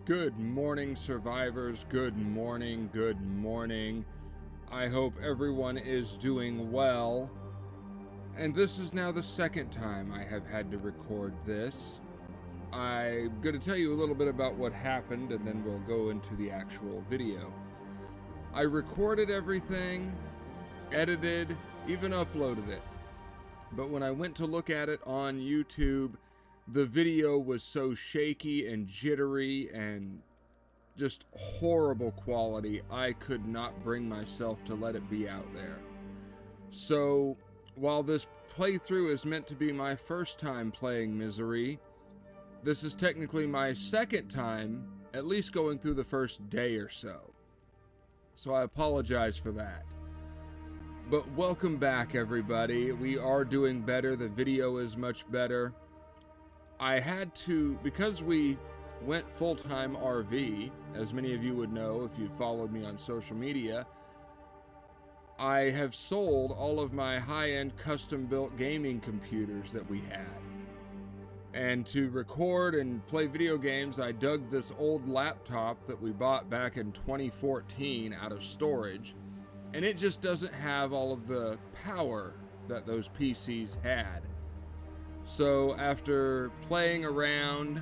Good morning, survivors. Good morning, good morning. I hope everyone is doing well. And this is now the second time I have had to record this. I'm going to tell you a little bit about what happened, and then we'll go into the actual video. I recorded everything, edited, even uploaded it. But when I went to look at it on YouTube, the video was so shaky and jittery and just horrible quality, I could not bring myself to let it be out there. So, while this playthrough is meant to be my first time playing Misery, this is technically my second time, at least going through the first day or so. So I apologize for that. But welcome back, everybody. We are doing better. The video is much better. I had to, because we went full-time RV, as many of you would know if you followed me on social media, I have sold all of my high-end custom-built gaming computers that we had. And to record and play video games, I dug this old laptop that we bought back in 2014 out of storage, and it just doesn't have all of the power that those PCs had. So after playing around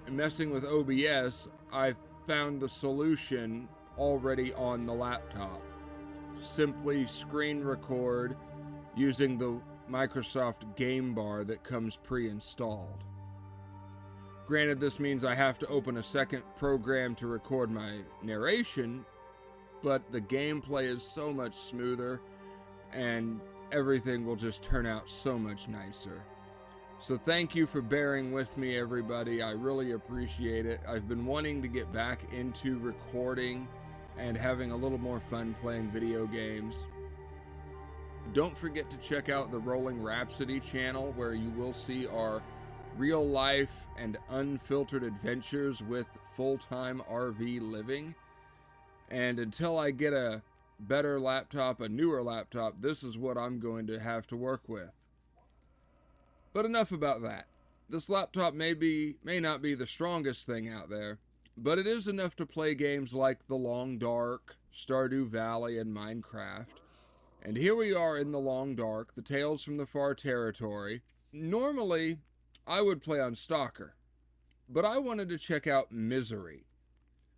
and messing with OBS, I found the solution already on the laptop. Simply screen record using the Microsoft Game Bar that comes pre-installed. Granted, this means I have to open a second program to record my narration, but the gameplay is so much smoother and everything will just turn out so much nicer. So thank you for bearing with me, everybody. I really appreciate it. I've been wanting to get back into recording and having a little more fun playing video games. Don't forget to check out the Rolling Rhapsody channel, where you will see our real life and unfiltered adventures with full-time RV living. And until I get a better laptop, a newer laptop, this is what I'm going to have to work with. But enough about that. This laptop may not be the strongest thing out there, but it is enough to play games like The Long Dark, Stardew Valley, and Minecraft. And here we are in The Long Dark, the Tales from the Far Territory. Normally, I would play on Stalker, but I wanted to check out Misery.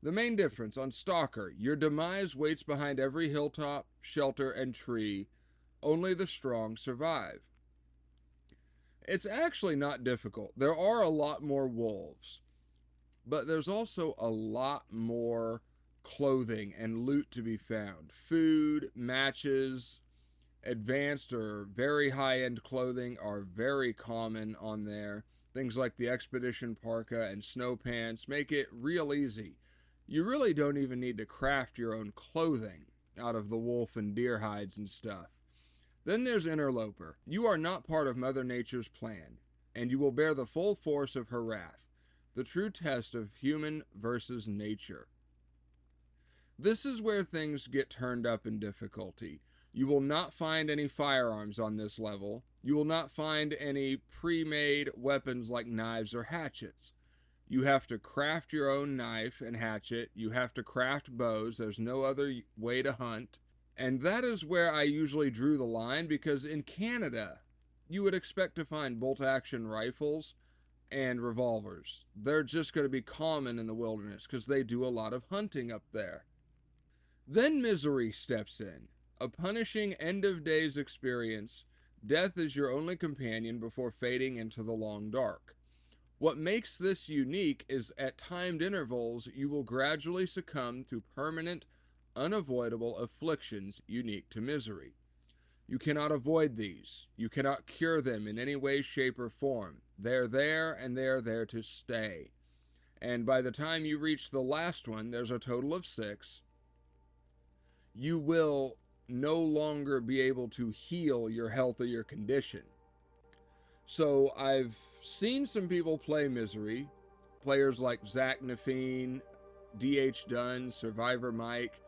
The main difference: on Stalker, your demise waits behind every hilltop, shelter, and tree. Only the strong survive. It's actually not difficult. There are a lot more wolves, but there's also a lot more clothing and loot to be found. Food, matches, advanced or very high-end clothing are very common on there. Things like the Expedition Parka and snow pants make it real easy. You really don't even need to craft your own clothing out of the wolf and deer hides and stuff. Then there's Interloper. You are not part of Mother Nature's plan, and you will bear the full force of her wrath, the true test of human versus nature. This is where things get turned up in difficulty. You will not find any firearms on this level. You will not find any pre-made weapons like knives or hatchets. You have to craft your own knife and hatchet. You have to craft bows. There's no other way to hunt. And that is where I usually drew the line, because in Canada, you would expect to find bolt-action rifles and revolvers. They're just going to be common in the wilderness because they do a lot of hunting up there. Then Misery steps in, a punishing end-of-days experience. Death is your only companion before fading into the long dark. What makes this unique is at timed intervals, you will gradually succumb to permanent, unavoidable afflictions unique to Misery. You cannot avoid these. You cannot cure them in any way, shape, or form. They're there, and they're there to stay. And by the time you reach the last one, there's a total of 6, you will no longer be able to heal your health or your condition. So I've seen some people play Misery, players like Zach Nafine, DH Dunn, Survivor Mike.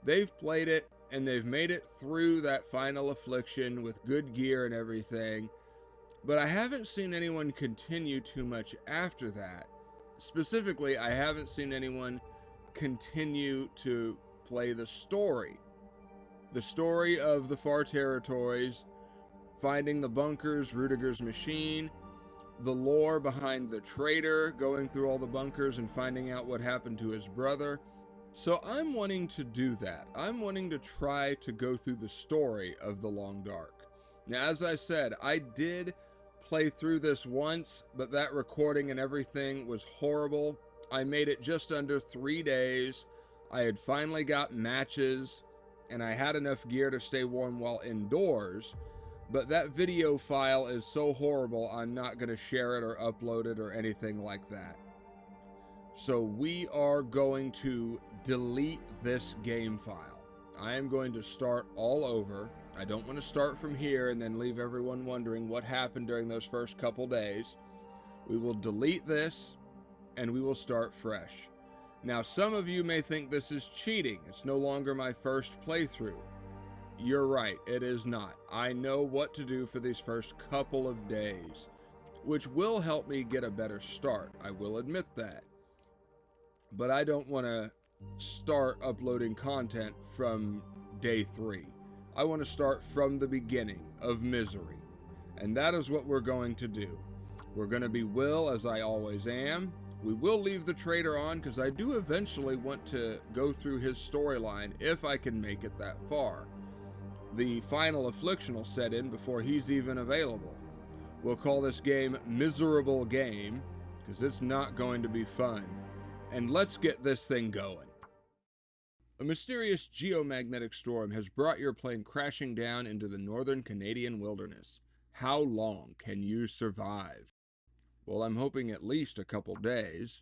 They've played it, and they've made it through that final affliction with good gear and everything. But I haven't seen anyone continue too much after that. Specifically, I haven't seen anyone continue to play the story. The story of the far territories, finding the bunkers, Rudiger's machine, the lore behind the traitor, going through all the bunkers and finding out what happened to his brother. So I'm wanting to do that. I'm wanting to try to go through the story of The Long Dark. Now, as I said, I did play through this once, but that recording and everything was horrible. I made it just under 3 days. I had finally got matches, and I had enough gear to stay warm while indoors. But that video file is so horrible, I'm not going to share it or upload it or anything like that. So we are going to delete this game file. I am going to start all over. I don't want to start from here and then leave everyone wondering what happened during those first couple days. We will delete this and we will start fresh. Now, some of you may think this is cheating. It's no longer my first playthrough. You're right, it is not. I know what to do for these first couple of days, which will help me get a better start. I will admit that. But I don't want to start uploading content from day 3. I want to start from the beginning of Misery. And that is what we're going to do. We're going to be Will, as I always am. We will leave the traitor on because I do eventually want to go through his storyline if I can make it that far. The final affliction will set in before he's even available. We'll call this game Miserable Game because it's not going to be fun. And let's get this thing going. A mysterious geomagnetic storm has brought your plane crashing down into the northern Canadian wilderness. How long can you survive? Well, I'm hoping at least a couple days.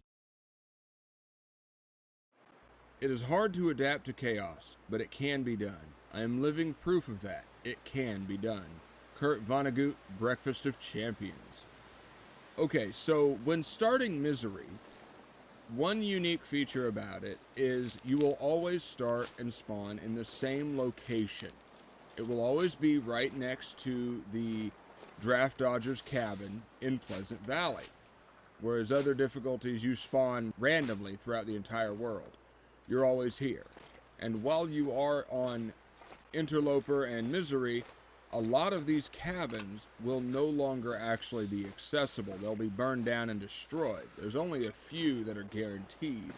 It is hard to adapt to chaos, but it can be done. I am living proof of that. It can be done. Kurt Vonnegut, Breakfast of Champions. Okay, so when starting Misery, one unique feature about it is you will always start and spawn in the same location. It will always be right next to the Draft Dodger's cabin in Pleasant Valley, whereas other difficulties you spawn randomly throughout the entire world. You're always here. And while you are on Interloper and Misery, a lot of these cabins will no longer actually be accessible. They'll be burned down and destroyed. There's only a few that are guaranteed.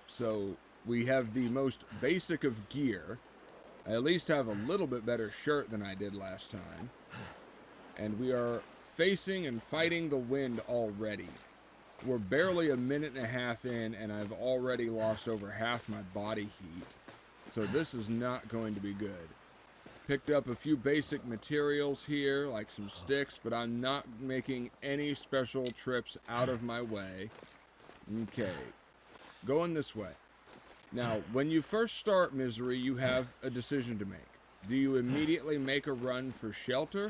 So we have the most basic of gear. I at least have a little bit better shirt than I did last time. And we are facing and fighting the wind already. We're barely a minute and a half in, and I've already lost over half my body heat. So this is not going to be good. Picked up a few basic materials here, like some sticks, but I'm not making any special trips out of my way. Okay, going this way. Now, when you first start Misery, you have a decision to make. Do you immediately make a run for shelter,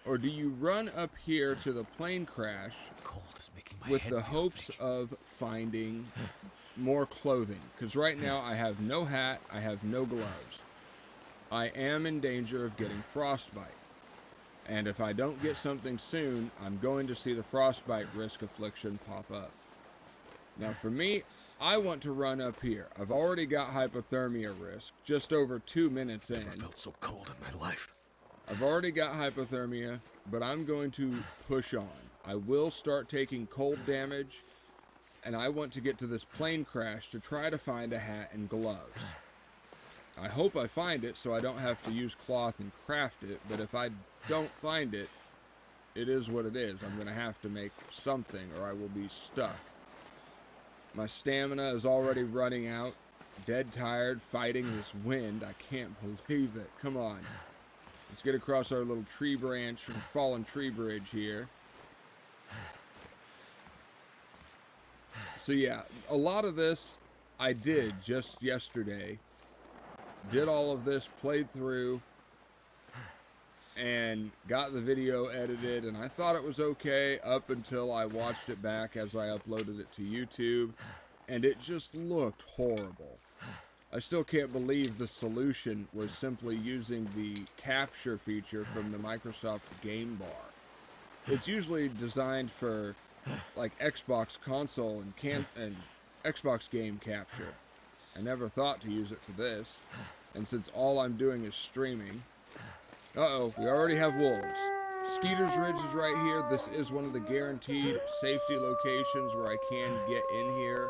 or do you run up here to the plane crash with the hopes of finding more clothing? Because right now I have no hat, I have no gloves. I am in danger of getting frostbite. And if I don't get something soon, I'm going to see the frostbite risk affliction pop up. Now for me, I want to run up here. I've already got hypothermia risk, just over 2 minutes in. Never felt so cold in my life. I've already got hypothermia, but I'm going to push on. I will start taking cold damage, and I want to get to this plane crash to try to find a hat and gloves. I hope I find it so I don't have to use cloth and craft it, but if I don't find it, it is what it is. I'm going to have to make something or I will be stuck. My stamina is already running out. Dead tired, fighting this wind. I can't believe it. Come on. Let's get across our little tree branch and fallen tree bridge here. So yeah, a lot of this I did just yesterday. Did all of this, played through, and got the video edited, and I thought it was okay up until I watched it back as I uploaded it to YouTube, and it just looked horrible. I still can't believe the solution was simply using the capture feature from the Microsoft Game Bar. It's usually designed for like Xbox console and Xbox game capture. I never thought to use it for this. And since all I'm doing is streaming... Uh-oh, we already have wolves. Skeeter's Ridge is right here. This is one of the guaranteed safety locations where I can get in here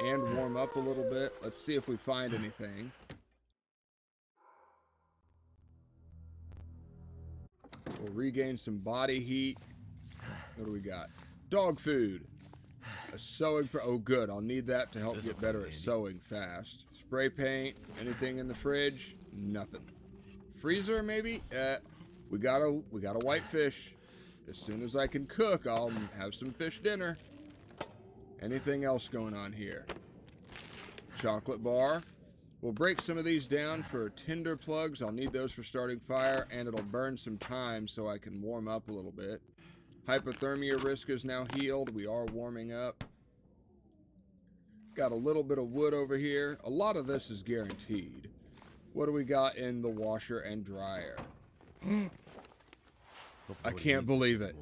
and warm up a little bit. Let's see if we find anything. We'll regain some body heat. What do we got? Dog food. A sewing... Oh, good. I'll need that to help get better at sewing fast. Spray paint. Anything in the fridge? Nothing. Freezer, maybe? We got a whitefish. As soon as I can cook, I'll have some fish dinner. Anything else going on here? Chocolate bar. We'll break some of these down for tinder plugs. I'll need those for starting fire, and it'll burn some time so I can warm up a little bit. Hypothermia risk is now healed. We are warming up. Got a little bit of wood over here. A lot of this is guaranteed. What do we got in the washer and dryer? I can't believe it.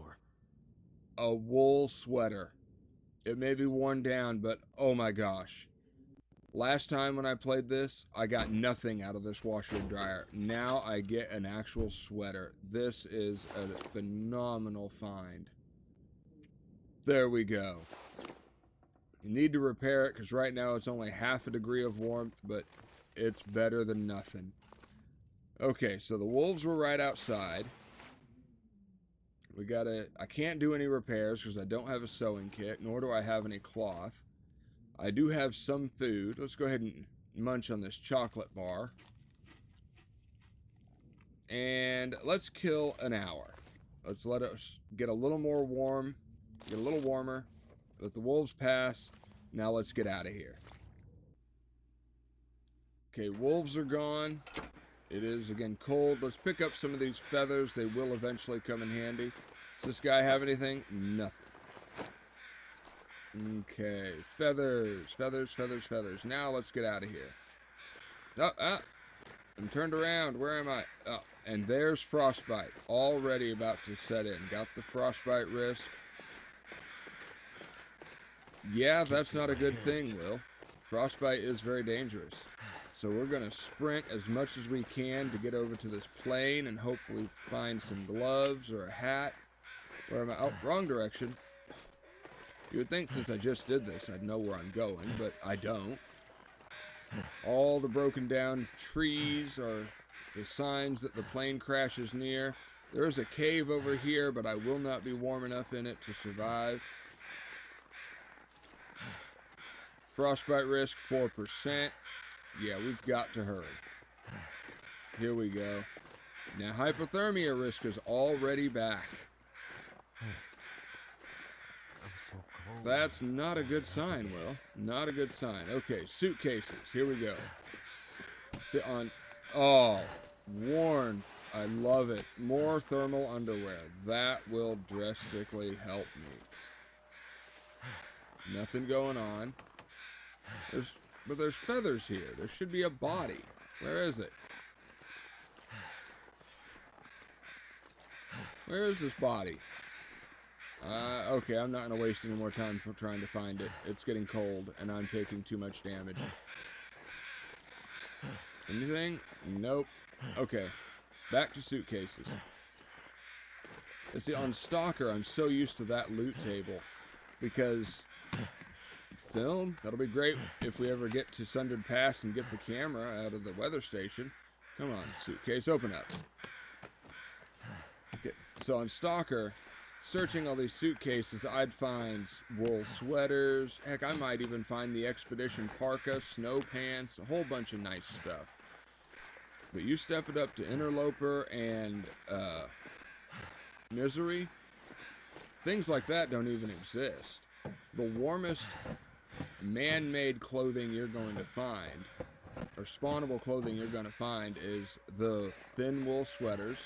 A wool sweater. It may be worn down, but oh my gosh. Last time when I played this, I got nothing out of this washer and dryer. Now I get an actual sweater. This is a phenomenal find. There we go. You need to repair it because right now it's only half a degree of warmth, but it's better than nothing. Okay, so the wolves were right outside. I can't do any repairs because I don't have a sewing kit, nor do I have any cloth. I do have some food. Let's go ahead and munch on this chocolate bar. And let's kill an hour. Let's let it get a little more warm, get a little warmer. Let the wolves pass. Now let's get out of here. Okay, wolves are gone. It is, again, cold. Let's pick up some of these feathers. They will eventually come in handy. Does this guy have anything? Nothing. Okay, feathers, feathers, feathers, feathers. Now let's get out of here. I'm turned around. Where am I? Oh, and there's frostbite. Already about to set in. Got the frostbite risk. Yeah, that's not a good thing, Will. Frostbite is very dangerous. So we're going to sprint as much as we can to get over to this plane and hopefully find some gloves or a hat. Where am I? Oh, wrong direction. You would think since I just did this, I'd know where I'm going, but I don't. All the broken down trees are the signs that the plane crash is near. There is a cave over here, but I will not be warm enough in it to survive. Frostbite risk, 4%. Yeah, we've got to hurry. Here we go. Now, hypothermia risk is already back. That's not a good sign, Will. Not a good sign. Okay, suitcases. Here we go. Sit on. Oh, worn. I love it. More thermal underwear. That will drastically help me. Nothing going on. But there's feathers here. There should be a body. Where is it? Where is this body? Okay, I'm not going to waste any more time for trying to find it. It's getting cold, and I'm taking too much damage. Anything? Nope. Okay, back to suitcases. You see, on Stalker, I'm so used to that loot table, because film, that'll be great if we ever get to Sundered Pass and get the camera out of the weather station. Come on, suitcase, open up. Okay, so on Stalker, searching all these suitcases, I'd find wool sweaters. Heck, I might even find the Expedition parka, snow pants, a whole bunch of nice stuff. But you step it up to Interloper and Misery, things like that don't even exist. The warmest man-made clothing you're going to find, or spawnable clothing you're going to find, is the thin wool sweaters.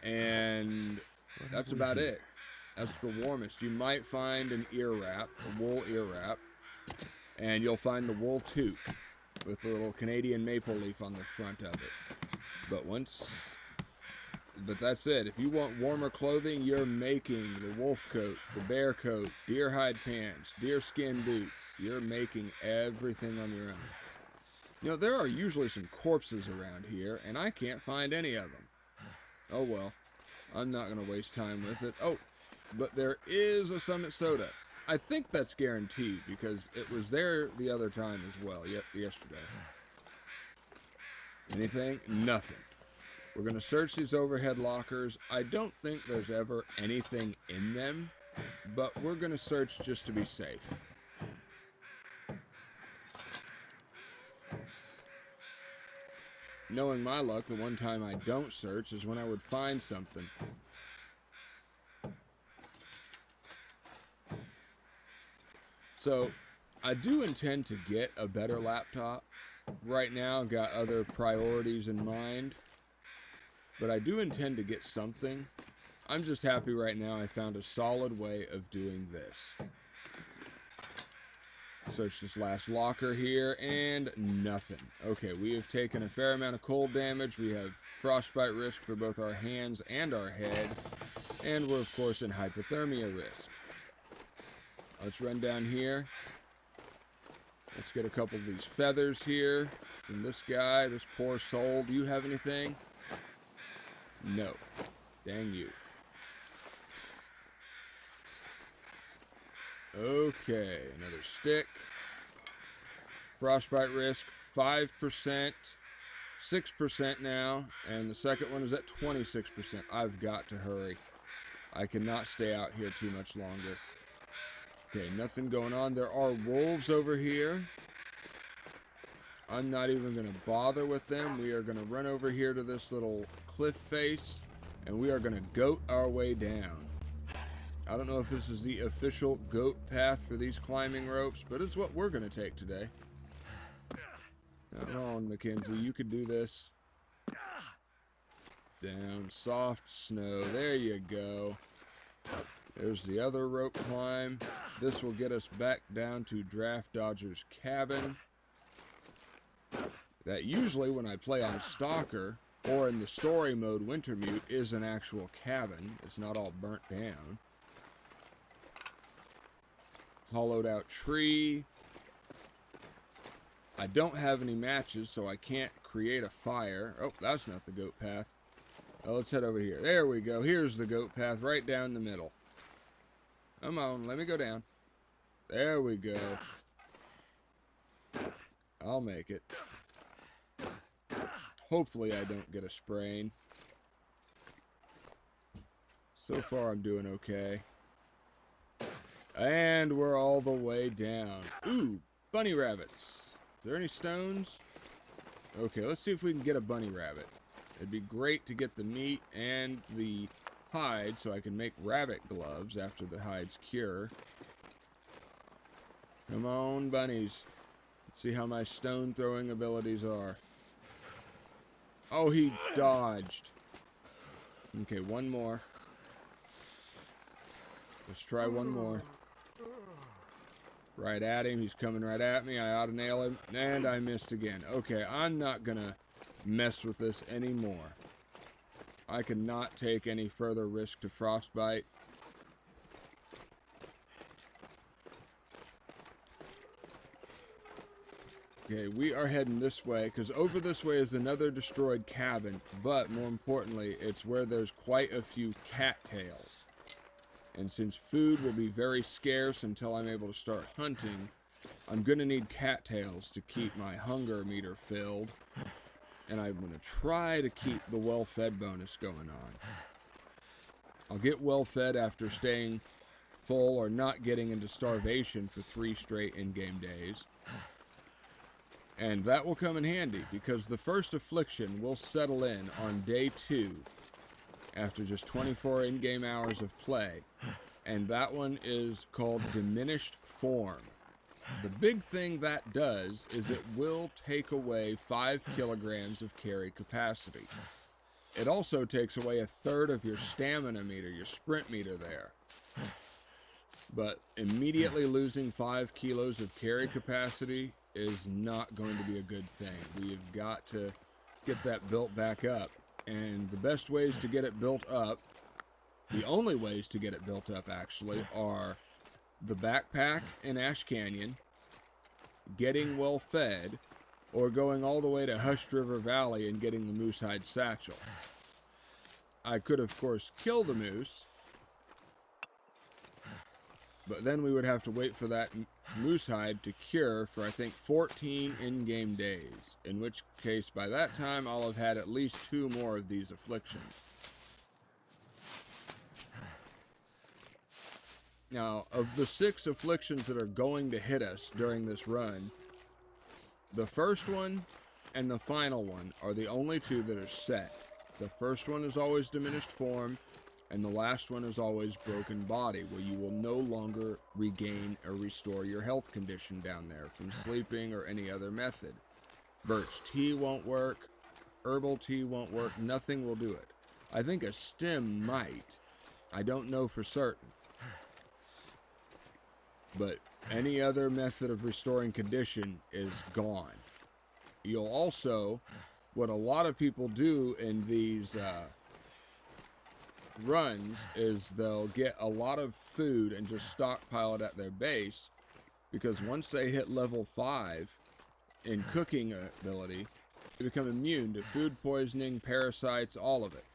And that's about it. That's the warmest. You might find an ear wrap, a wool ear wrap, and you'll find the wool toque with the little Canadian maple leaf on the front of it. But once But that's it. If you want warmer clothing, you're making the wolf coat, the bear coat, deer hide pants, deer skin boots. You're making everything on your own. You know, there are usually some corpses around here, and I can't find any of them. Oh well, I'm not going to waste time with it. Oh, but there is a Summit Soda. I think that's guaranteed, because it was there the other time as well, yesterday. Anything? Nothing. We're going to search these overhead lockers. I don't think there's ever anything in them, but we're going to search just to be safe. Knowing my luck, the one time I don't search is when I would find something. So, I do intend to get a better laptop. Right now, I've got other priorities in mind. But I do intend to get something. I'm just happy right now I found a solid way of doing this. Search this last locker here, and nothing. Okay, we have taken a fair amount of cold damage. We have frostbite risk for both our hands and our head. And we're, of course, in hypothermia risk. Let's run down here. Let's get a couple of these feathers here from this guy, this poor soul. Do you have anything? No. Dang you. Okay, another stick. Frostbite risk, 5%, 6% now, and the second one is at 26%. I've got to hurry. I cannot stay out here too much longer. Okay, nothing going on. There are wolves over here. I'm not even going to bother with them. We are going to run over here to this little cliff face, and we are going to goat our way down. I don't know if this is the official goat path for these climbing ropes, but it's what we're going to take today. Come on, Mackenzie, you can do this. Down, soft snow, there you go. There's the other rope climb. This will get us back down to Draft Dodger's cabin. That usually, when I play on Stalker, or in the story mode Wintermute, is an actual cabin. It's not all burnt down. Hollowed out tree. I don't have any matches, so I can't create a fire. Oh, that's not the goat path. Oh, let's head over here. There we go. Here's the goat path right down the middle. Come on, let me go down. There we go. I'll make it. Hopefully I don't get a sprain. So far I'm doing okay. And we're all the way down. Ooh, bunny rabbits. Is there any stones? Okay, let's see if we can get a bunny rabbit. It'd be great to get the meat and the hide so I can make rabbit gloves after the hides cure. Come on, bunnies. Let's see how my stone throwing abilities are. Oh, he dodged. Okay, one more. Let's try one more. Right at him. He's coming right at me. I ought to nail him. And I missed again. Okay, I'm not gonna mess with this anymore. I cannot take any further risk to frostbite. Okay, we are heading this way, because over this way is another destroyed cabin, but more importantly, it's where there's quite a few cattails. And since food will be very scarce until I'm able to start hunting, I'm going to need cattails to keep my hunger meter filled, and I'm going to try to keep the well-fed bonus going on. I'll get well-fed after staying full or not getting into starvation for 3 straight in-game days. And that will come in handy, because the first affliction will settle in on day 2 after just 24 in-game hours of play. And that one is called Diminished form. The big thing that does is it will take away 5 kilograms of carry capacity. It also takes away 1/3 of your stamina meter, your sprint meter there. But immediately losing 5 kilos of carry capacity is not going to be a good thing. We've got to get that built back up. And the best ways to get it built up, the only ways to get it built up actually, are the backpack in Ash Canyon, getting well fed, or going all the way to Hushed River Valley and getting the moosehide satchel. I could, of course, kill the moose, but then we would have to wait for that moosehide to cure for, I think, 14 in-game days, in which case, by that time, I'll have had at least 2 more of these afflictions. Now, of the 6 afflictions that are going to hit us during this run, the first one and the final one are the only 2 that are set. The first one is always diminished form, and the last one is always broken body, where you will no longer regain or restore your health condition down there from sleeping or any other method. Birch tea won't work, herbal tea won't work, nothing will do it. I think a stem might. I don't know for certain. But any other method of restoring condition is gone. You'll also, what a lot of people do in these runs is they'll get a lot of food and just stockpile it at their base, because once they hit level 5 in cooking ability, they become immune to food poisoning, parasites, all of it.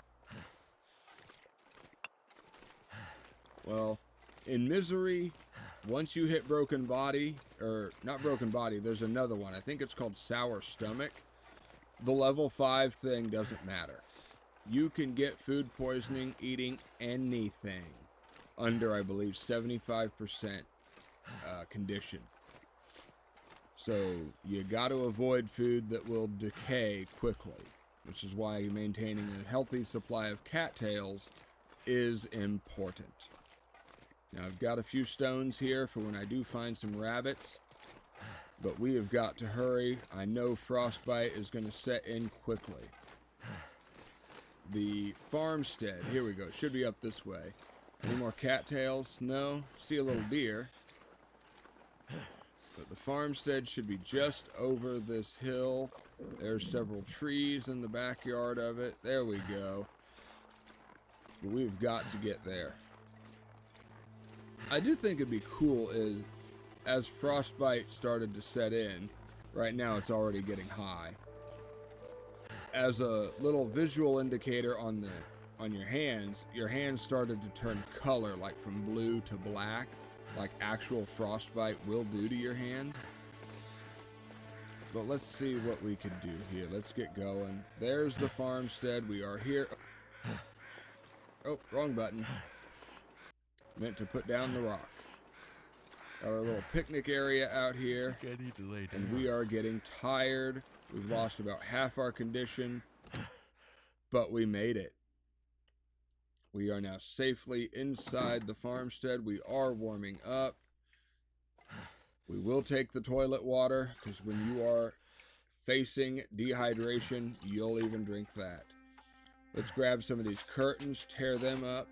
Well, in Misery, once you hit broken body, or not broken body, there's another one. I think it's called sour stomach. The level 5 thing doesn't matter. You can get food poisoning eating anything under, I believe, 75% condition. So you got to avoid food that will decay quickly, which is why maintaining a healthy supply of cattails is important. Now, I've got a few stones here for when I do find some rabbits, but we have got to hurry. I know frostbite is going to set in quickly. The farmstead, here we go, should be up this way. Any more cattails? No. See a little deer. But the farmstead should be just over this hill. There's several trees in the backyard of it. There we go. But we've got to get there. I do think it'd be cool is, as frostbite started to set in, right now it's already getting high, as a little visual indicator on your hands started to turn color, like from blue to black, like actual frostbite will do to your hands. But let's see what we can do here. Let's get going. There's the farmstead. We are here. Oh, wrong button. Meant to put down the rock. Our little picnic area out here. And we are getting tired. We've lost about half our condition, but we made it. We are now safely inside the farmstead. We are warming up. We will take the toilet water, because when you are facing dehydration, you'll even drink that. Let's grab some of these curtains, tear them up.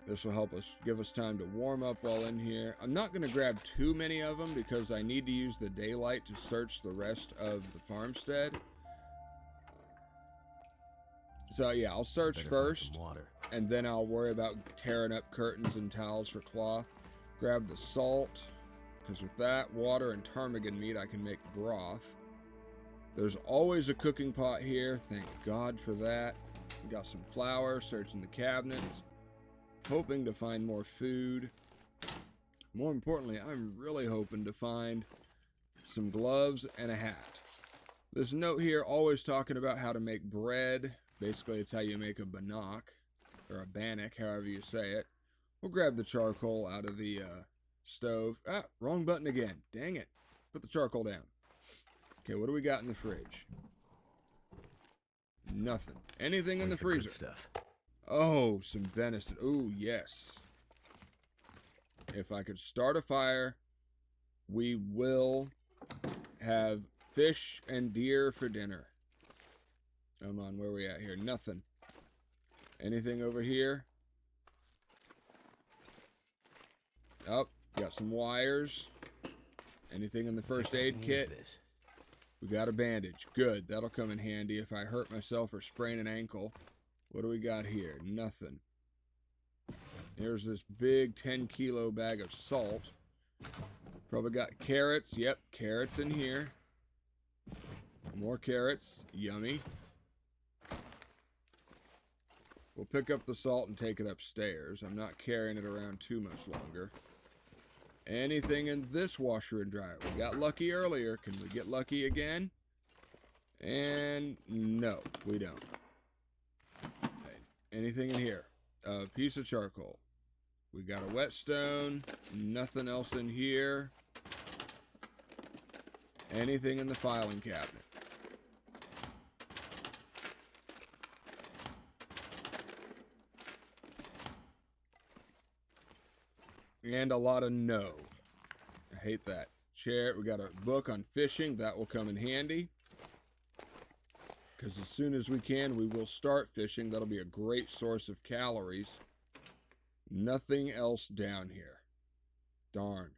This will help us, give us time to warm up while in here. I'm not going to grab too many of them because I need to use the daylight to search the rest of the farmstead. So yeah, I'll search first, and then I'll worry about tearing up curtains and towels for cloth. Grab the salt, because with that, water, and ptarmigan meat, I can make broth. There's always a cooking pot here. Thank God for that. Got some flour, searching the cabinets. Hoping to find more food. More importantly, I'm really hoping to find some gloves and a hat. This note here always talking about how to make bread. Basically, it's how you make a bannock, or a bannock, however you say it. We'll grab the charcoal out of the stove. Ah, wrong button again. Dang it. Put the charcoal down. Okay, what do we got in the fridge? Nothing. Anything in the freezer? Stuff. Oh, some venison. Oh, yes. If I could start a fire, we will have fish and deer for dinner. Come on, where are we at here? Nothing. Anything over here? Oh, got some wires. Anything in the first aid kit? We got a bandage. Good. That'll come in handy if I hurt myself or sprain an ankle. What do we got here? Nothing. Here's this big 10-kilo bag of salt. Probably got carrots. Yep, carrots in here. More carrots. Yummy. We'll pick up the salt and take it upstairs. I'm not carrying it around too much longer. Anything in this washer and dryer? We got lucky earlier. Can we get lucky again? And no, we don't. Okay. Anything in here? A piece of charcoal. We got a whetstone. Nothing else in here. Anything in the filing cabinet? And a lot of no. I hate that. Chair. We got a book on fishing. That will come in handy. Because as soon as we can, we will start fishing. That'll be a great source of calories. Nothing else down here. Darn.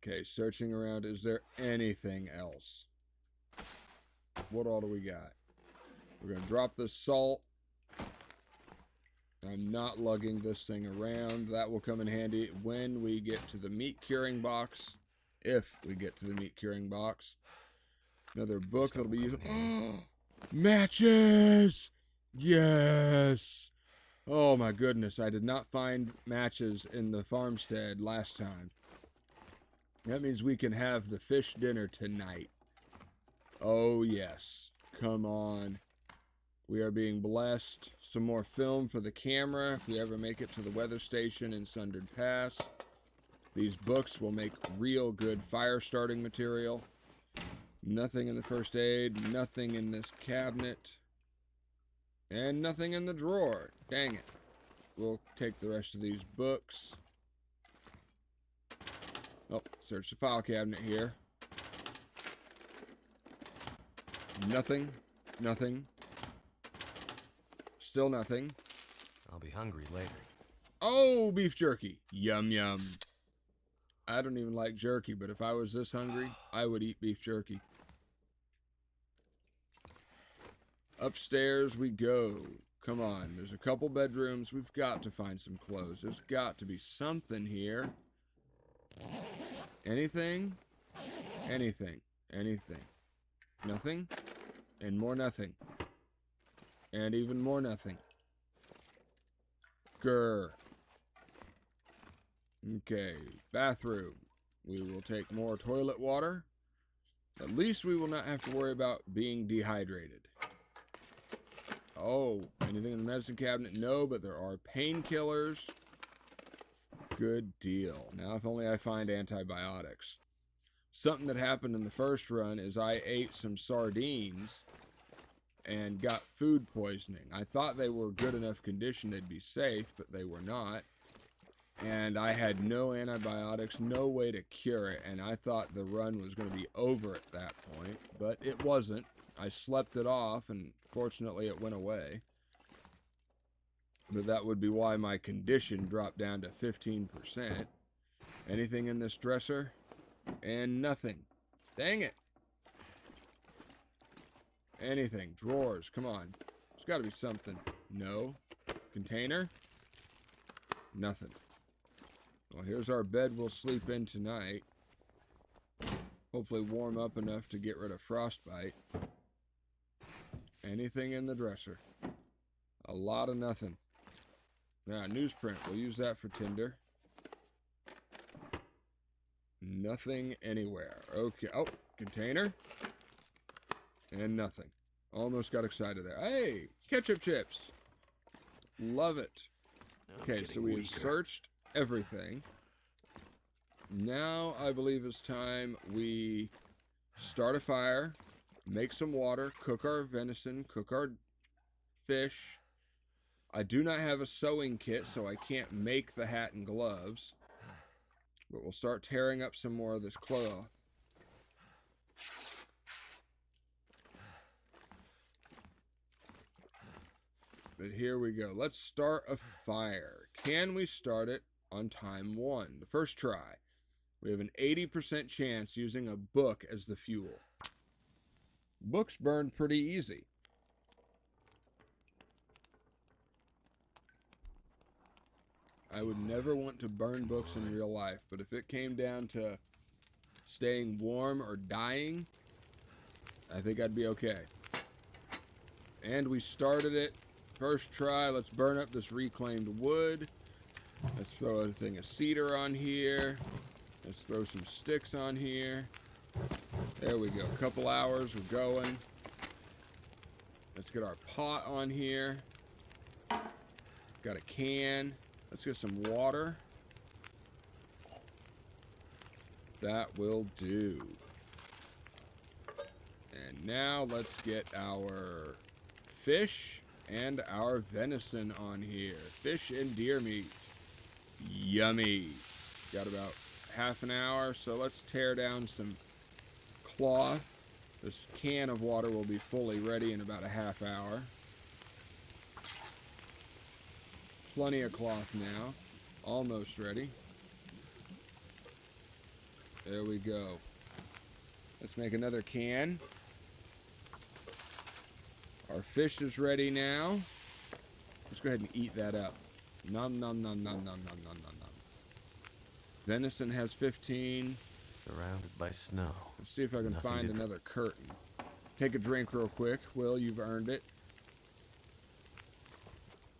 Okay, searching around. Is there anything else? What all do we got? We're going to drop the salt. I'm not lugging this thing around. That will come in handy when we get to the meat curing box. If we get to the meat curing box. Another book that'll be used. Matches! Yes! Oh my goodness, I did not find matches in the farmstead last time. That means we can have the fish dinner tonight. Oh yes. Come on. We are being blessed. Some more film for the camera if we ever make it to the weather station in Sundered Pass. These books will make real good fire starting material. Nothing in the first aid. Nothing in this cabinet. And nothing in the drawer. Dang it. We'll take the rest of these books. Oh, search the file cabinet here. Nothing. Nothing. Still nothing. I'll be hungry later. Oh, beef jerky. Yum, yum. I don't even like jerky, but if I was this hungry, I would eat beef jerky. Upstairs we go. Come on, there's a couple bedrooms. We've got to find some clothes. There's got to be something here. Anything? Anything. Anything. Nothing? And more nothing. And even more nothing. Grr. Okay, bathroom. We will take more toilet water. At least we will not have to worry about being dehydrated. Oh, anything in the medicine cabinet? No, but there are painkillers. Good deal. Now if only I find antibiotics. Something that happened in the first run is I ate some sardines and got food poisoning. I thought they were good enough condition they'd be safe, but they were not. And I had no antibiotics, no way to cure it, and I thought the run was going to be over at that point, but it wasn't. I slept it off, and fortunately it went away. But that would be why my condition dropped down to 15%. Anything in this dresser? And nothing. Dang it. Anything. Drawers. Come on. There's got to be something. No. Container? Nothing. Well, here's our bed we'll sleep in tonight. Hopefully warm up enough to get rid of frostbite. Anything in the dresser? A lot of nothing. Now, newsprint. We'll use that for Tinder. Nothing anywhere. Okay. Oh, container. And nothing. Almost got excited there. Hey, ketchup chips. Love it. Okay, so we've searched everything. Now I believe it's time we start a fire, make some water, cook our venison, cook our fish. I do not have a sewing kit, so I can't make the hat and gloves. But we'll start tearing up some more of this cloth. But here we go. Let's start a fire. Can we start it on time 1, the first try. We have an 80% chance using a book as the fuel. Books burn pretty easy. I would never want to burn books in real life, but if it came down to staying warm or dying, I think I'd be okay. And we started it. First try, let's burn up this reclaimed wood. Let's throw a thing of cedar on here. Let's throw some sticks on here. There we go. A couple hours, we're going. Let's get our pot on here. Got a can. Let's get some water. That will do. And now let's get our fish and our venison on here. Fish and deer meat. Yummy. Got about half an hour, so let's tear down some cloth. This can of water will be fully ready in about a half hour. Plenty of cloth now. Almost ready. There we go. Let's make another can. Our fish is ready now. Let's go ahead and eat that up. Nom nom nom nom nom nom nom nom nom. Venison has 15. Surrounded by snow. Let's see if I can Nothing find to another curtain. Take a drink real quick. Will, you've earned it.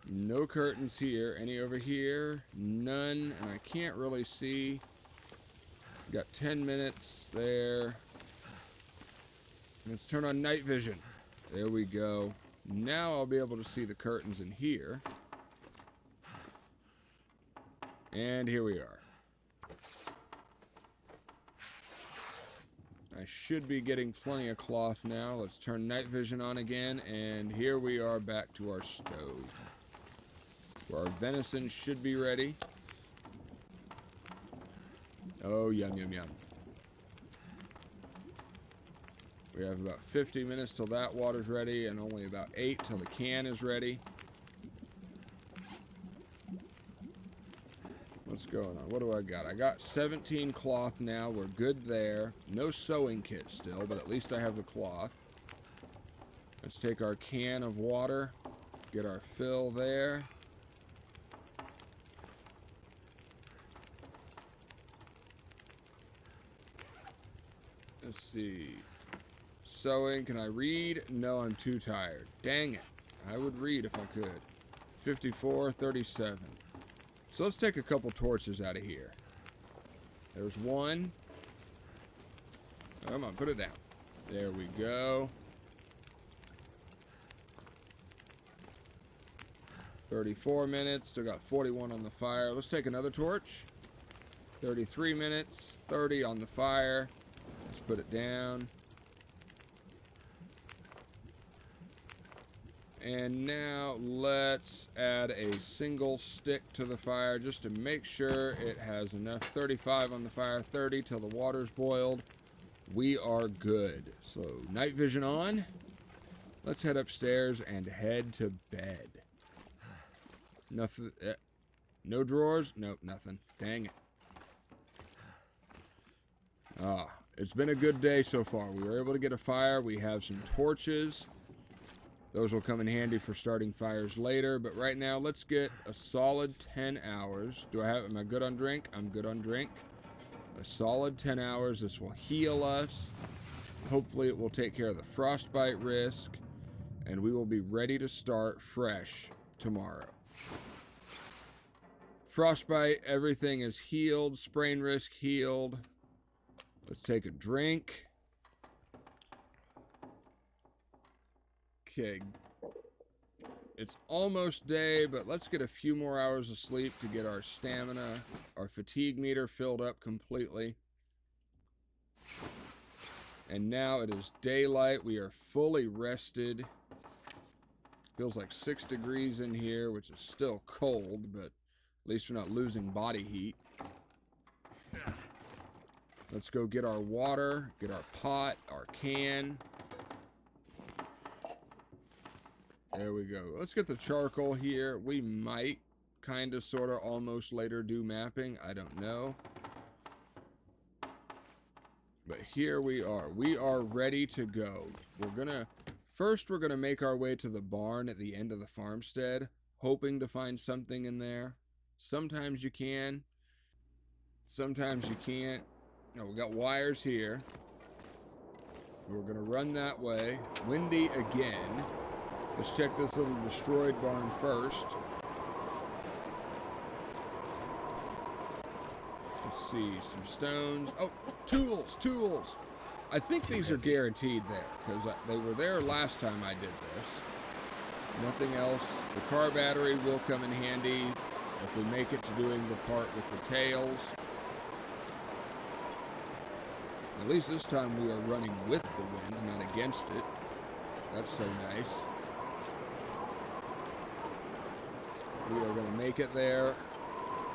No curtains here. Any over here? None. And I can't really see. Got 10 minutes there. Let's turn on night vision. There we go. Now I'll be able to see the curtains in here. And here we are. I should be getting plenty of cloth now. Let's turn night vision on again, and here we are back to our stove. Our venison should be ready. Oh, yum, yum, yum. We have about 50 minutes till that water's ready, and only about 8 till the can is ready. What's going on? What do I got? I got 17 cloth now. We're good there. No sewing kit still, but at least I have the cloth. Let's take our can of water. Get our fill there. Let's see. Sewing. Can I read? No, I'm too tired. Dang it. I would read if I could. 54, 37. So let's take a couple torches out of here. There's one. Come on, put it down. There we go. 34 minutes. Still got 41 on the fire. Let's take another torch. 33 minutes. 30 on the fire. Let's put it down. And now let's add a single stick to the fire just to make sure it has enough. 35 on the fire, 30 till the water's boiled. We are good. So night vision on. Let's head upstairs and head to bed. Nothing. No drawers? Nope, nothing. Dang it. It's been a good day so far. We were able to get a fire. We have some torches. Those will come in handy for starting fires later. But right now, let's get a solid 10 hours. Am I good on drink? I'm good on drink. A solid 10 hours. This will heal us. Hopefully, it will take care of the frostbite risk. And we will be ready to start fresh tomorrow. Frostbite, everything is healed. Sprain risk healed. Let's take a drink. Okay, it's almost day, but let's get a few more hours of sleep to get our stamina, our fatigue meter filled up completely. And now it is daylight. We are fully rested. Feels like 6 degrees in here, which is still cold, but at least we're not losing body heat. Let's go get our water, get our pot, our can. There we go. Let's get the charcoal here. We might kind of, sort of, almost later do mapping. I don't know. But here we are. We are ready to go. First we're gonna make our way to the barn at the end of the farmstead, hoping to find something in there. Sometimes you can. Sometimes you can't. Oh, we got wires here. We're gonna run that way. Windy again. Let's check this little destroyed barn first. Let's see, some stones. Oh, tools. I think these are guaranteed there, because they were there last time I did this. Nothing else. The car battery will come in handy if we make it to doing the part with the tails. At least this time we are running with the wind, not against it. That's so nice. We are going to make it there.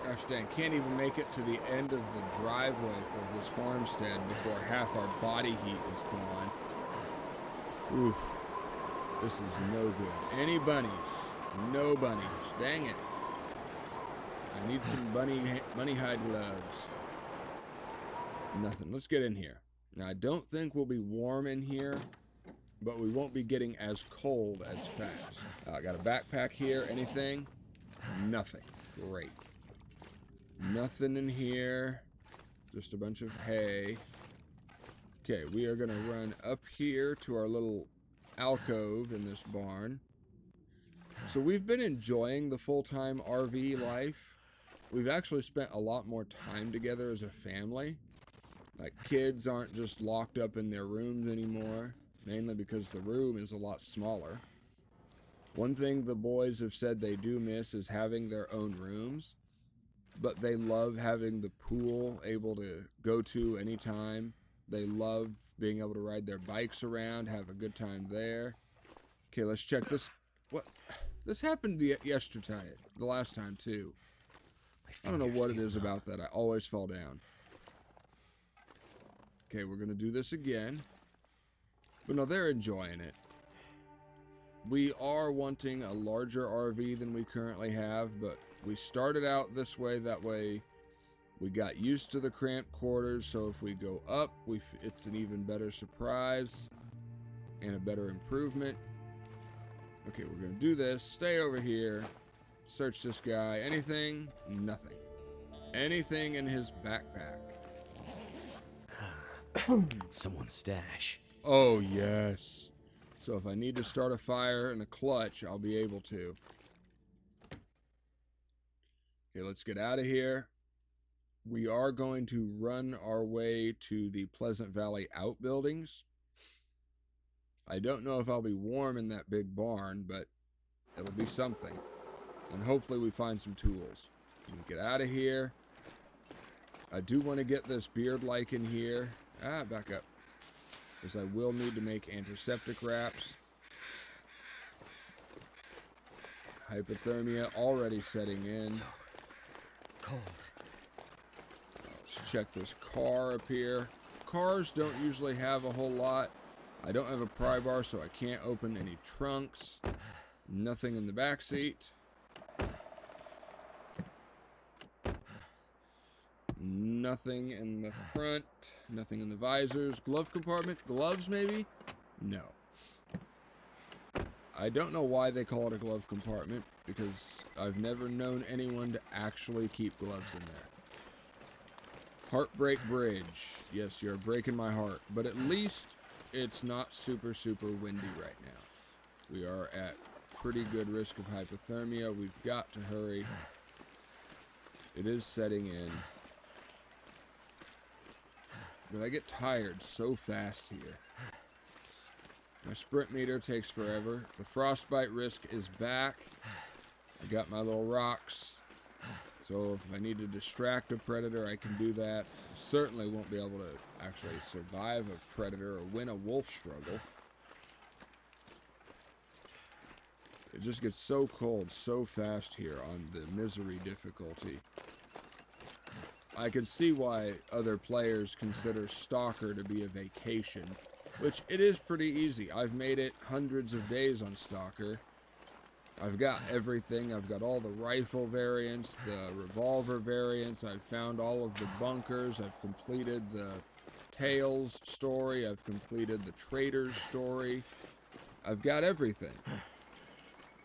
Gosh dang, can't even make it to the end of the driveway for this farmstead before half our body heat is gone. Oof. This is no good. Any bunnies? No bunnies. Dang it. I need some bunny hide gloves. Nothing. Let's get in here. Now, I don't think we'll be warm in here, but we won't be getting as cold as fast. I got a backpack here. Anything? Nothing. Great. Nothing in here. Just a bunch of hay. Okay, we are going to run up here to our little alcove in this barn. So we've been enjoying the full-time RV life. We've actually spent a lot more time together as a family. Like, kids aren't just locked up in their rooms anymore, mainly because the room is a lot smaller. One thing the boys have said they do miss is having their own rooms, but they love having the pool able to go to anytime. They love being able to ride their bikes around, have a good time there. Okay, let's check this. What? This happened yesterday, the last time too. I don't know what it is about that. I always fall down. Okay, we're going to do this again. But no, they're enjoying it. We are wanting a larger RV than we currently have, but we started out this way. That way we got used to the cramped quarters, so if we go up, it's an even better surprise and a better improvement. Okay, we're going to do this. Stay over here. Search this guy. Anything? Nothing. Anything in his backpack? Someone's stash. Oh, yes. So if I need to start a fire in a clutch, I'll be able to. Okay, let's get out of here. We are going to run our way to the Pleasant Valley Outbuildings. I don't know if I'll be warm in that big barn, but it'll be something. And hopefully we find some tools. We get out of here. I do want to get this beard lichen here. Back up. Because I will need to make antiseptic wraps. Hypothermia already setting in. So cold. Let's check this car up here. Cars don't usually have a whole lot. I don't have a pry bar, so I can't open any trunks. Nothing in the back seat. Nothing in the front. Nothing in the visors. Glove compartment. Gloves, maybe? No. I don't know why they call it a glove compartment, because I've never known anyone to actually keep gloves in there. Heartbreak Bridge. Yes, you're breaking my heart. But at least it's not super, super windy right now. We are at pretty good risk of hypothermia. We've got to hurry. It is setting in. But I get tired so fast here. My sprint meter takes forever. The frostbite risk is back. I got my little rocks. So if I need to distract a predator, I can do that. Certainly won't be able to actually survive a predator or win a wolf struggle. It just gets so cold so fast here on the misery difficulty. I can see why other players consider Stalker to be a vacation, which it is pretty easy. I've made it hundreds of days on Stalker. I've got everything. I've got all the rifle variants, the revolver variants. I've found all of the bunkers. I've completed the Tales story. I've completed the Trader's story. I've got everything.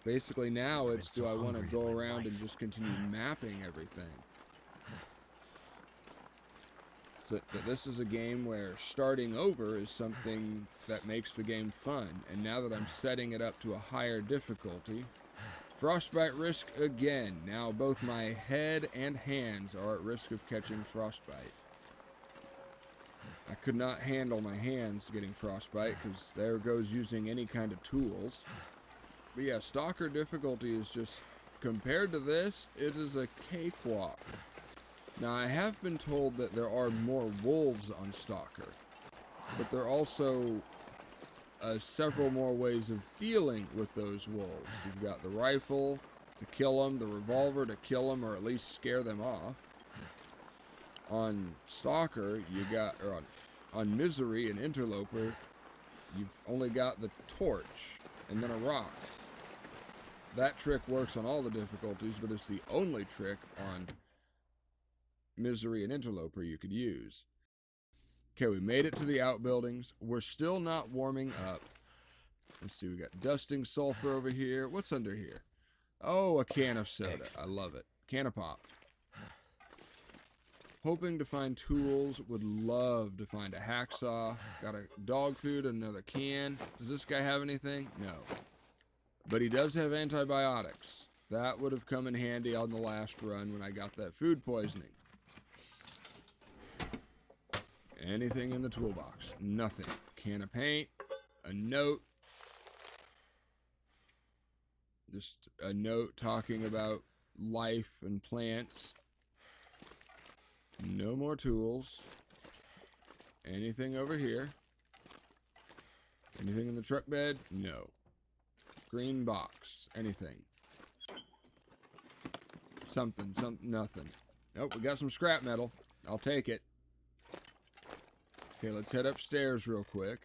Basically now it's, do I want to go around and just continue mapping everything? So, but this is a game where starting over is something that makes the game fun. And now that I'm setting it up to a higher difficulty, frostbite risk again. Now both my head and hands are at risk of catching frostbite. I could not handle my hands getting frostbite because there goes using any kind of tools. But yeah, Stalker difficulty is just, compared to this, it is a cakewalk. Now I have been told that there are more wolves on Stalker, but there are also several more ways of dealing with those wolves. You've got the rifle to kill them, the revolver to kill them or at least scare them off. On Stalker, you got, or on Misery and Interloper, you've only got the torch and then a rock. That trick works on all the difficulties, but it's the only trick on Misery and Interloper you could use. Okay, we made it to the Outbuildings. We're still not warming up. Let's see, we got dusting sulfur over here. What's under here? Oh, a can of soda. I love it. Can of pop. Hoping to find tools. Would love to find a hacksaw. Got a dog food, another can. Does this guy have anything? No. But he does have antibiotics. That would have come in handy on the last run when I got that food poisoning. Anything in the toolbox? Nothing. Can of paint. A note. Just a note talking about life and plants. No more tools. Anything over here? Anything in the truck bed? No. Green box. Anything. Something. Nothing. Nope, we got some scrap metal. I'll take it. Okay, let's head upstairs real quick.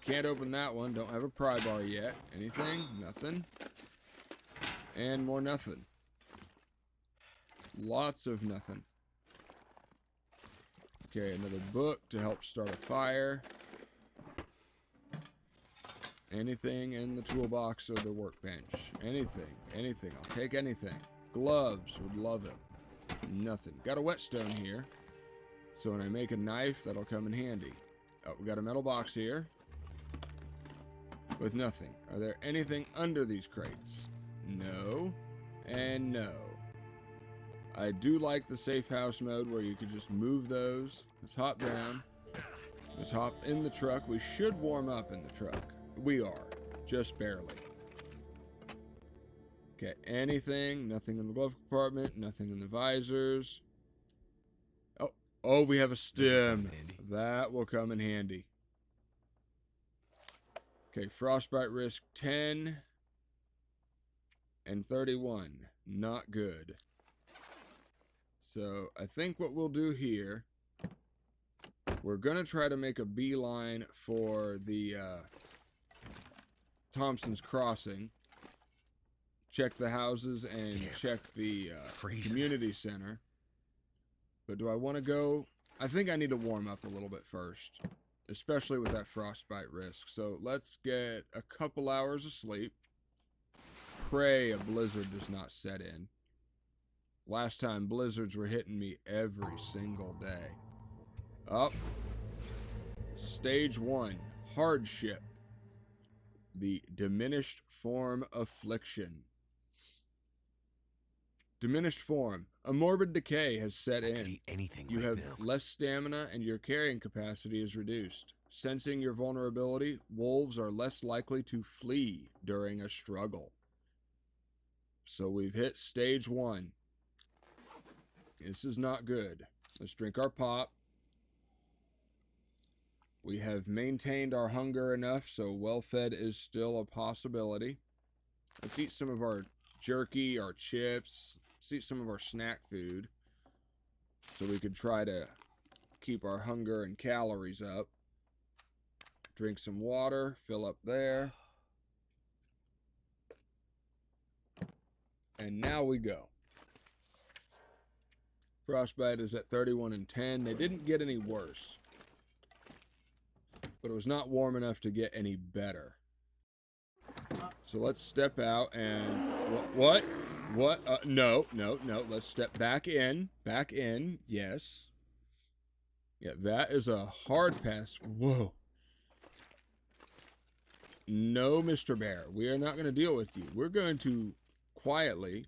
Can't open that one. Don't have a pry bar yet. Anything? Nothing. And more nothing. Lots of nothing. Okay, another book to help start a fire. Anything in the toolbox or the workbench. Anything. I'll take anything. Gloves. Would love it. Nothing. Got a whetstone here. So when I make a knife, that'll come in handy. Oh, we got a metal box here. With nothing. Are there anything under these crates? No. And no. I do like the safe house mode where you can just move those. Let's hop down. Let's hop in the truck. We should warm up in the truck. We are. Just barely. Okay, anything? Nothing in the glove compartment. Nothing in the visors. Oh, we have a stem. That will come in handy. Okay, frostbite risk 10 and 31. Not good. So I think what we'll do here, we're going to try to make a beeline for the Thompson's Crossing. Check the houses and check the community center. But do I want to go? I think I need to warm up a little bit first, especially with that frostbite risk. So let's get a couple hours of sleep. Pray a blizzard does not set in. Last time blizzards were hitting me every single day. Up. Stage 1. Hardship. The diminished form affliction. Diminished form. A morbid decay has set in. You have less stamina and your carrying capacity is reduced. Sensing your vulnerability, wolves are less likely to flee during a struggle. So we've hit stage 1. This is not good. Let's drink our pop. We have maintained our hunger enough, so well-fed is still a possibility. Let's eat some of our jerky, our chips. Let's eat some of our snack food, so we could try to keep our hunger and calories up. Drink some water. Fill up there. And now we go. Frostbite is at 31 and 10. They didn't get any worse. But it was not warm enough to get any better. So let's step out and... What? No. Let's step back in. Back in. Yes. Yeah, that is a hard pass. Whoa. No, Mr. Bear. We are not going to deal with you. We're going to quietly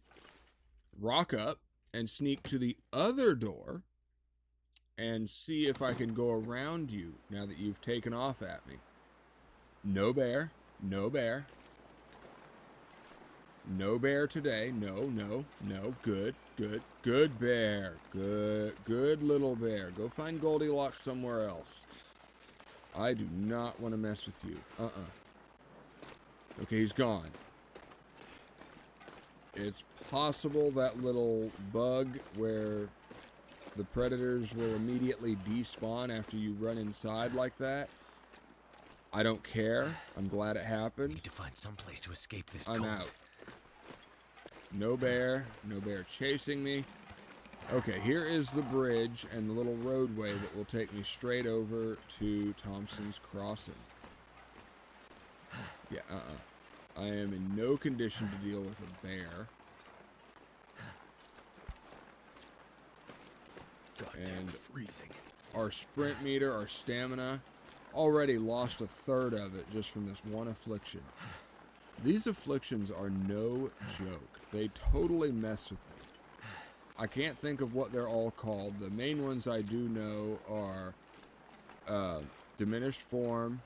rock up and sneak to the other door and see if I can go around you now that you've taken off at me. No bear. No bear. No bear today. No. Good bear. Good little bear. Go find Goldilocks somewhere else. I do not want to mess with you. Okay, he's gone. It's possible that little bug where the predators will immediately despawn after you run inside like that. I don't care. I'm glad it happened. Need to find some place to escape this I'm cold. out. No bear chasing me. Okay, here is the bridge and the little roadway that will take me straight over to Thompson's Crossing. Yeah, I am in no condition to deal with a bear. And freezing. Our sprint meter, our stamina, already lost a third of it just from this one affliction. These afflictions are no joke. They totally mess with me. I can't think of what they're all called. The main ones I do know are diminished form,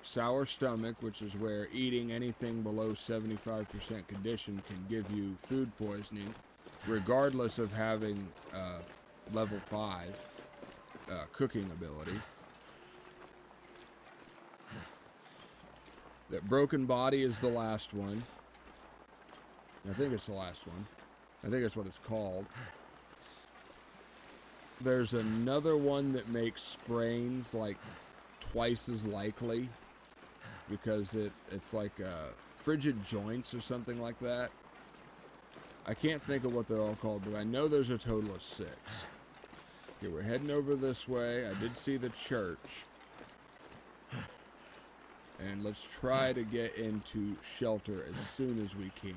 sour stomach, which is where eating anything below 75% condition can give you food poisoning, regardless of having level 5 cooking ability. That broken body is the last one. I think it's the last one. I think that's what it's called. There's another one that makes sprains like twice as likely because it's like frigid joints or something like that. I can't think of what they're all called, but I know there's a total of 6. Okay, we're heading over this way. I did see the church. And let's try to get into shelter as soon as we can.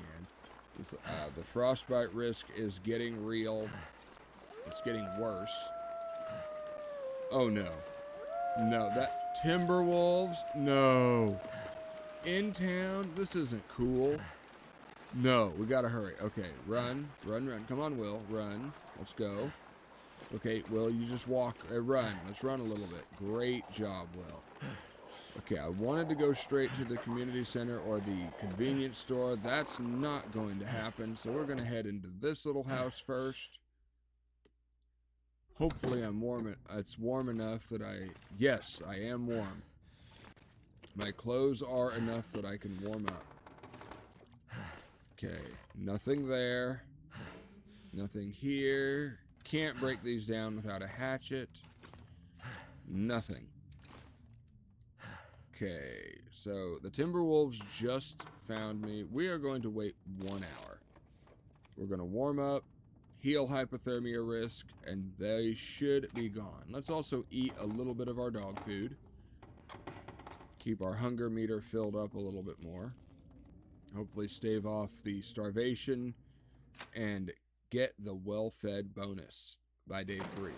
The frostbite risk is getting real. It's getting worse. Oh no. No, that Timberwolves? No. In town? This isn't cool. No, we gotta hurry. Okay, run. Come on, Will, run. Let's go. Okay, Will, you just walk, run. Let's run a little bit. Great job, Will. Okay, I wanted to go straight to the community center or the convenience store. That's not going to happen, so we're going to head into this little house first. Hopefully I'm warm. It's warm enough that yes, I am warm. My clothes are enough that I can warm up. Okay, nothing there. Nothing here. Can't break these down without a hatchet. Nothing. Okay, so the Timberwolves just found me. We are going to wait 1 hour. We're going to warm up, heal hypothermia risk, and they should be gone. Let's also eat a little bit of our dog food. Keep our hunger meter filled up a little bit more. Hopefully stave off the starvation and get the well-fed bonus by day 3.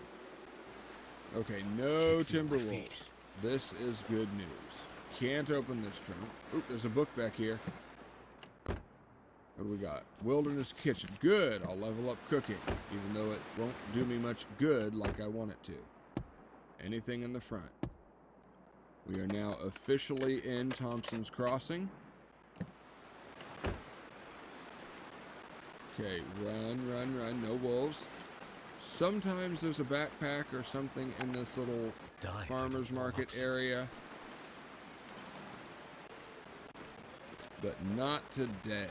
Okay, no Timberwolves. This is good news. Can't open this trunk. Oop, there's a book back here. What do we got? Wilderness Kitchen. Good. I'll level up cooking, even though it won't do me much good like I want it to. Anything in the front. We are now officially in Thompson's Crossing. Okay, run. No wolves. Sometimes there's a backpack or something in this little farmer's market area. But not today.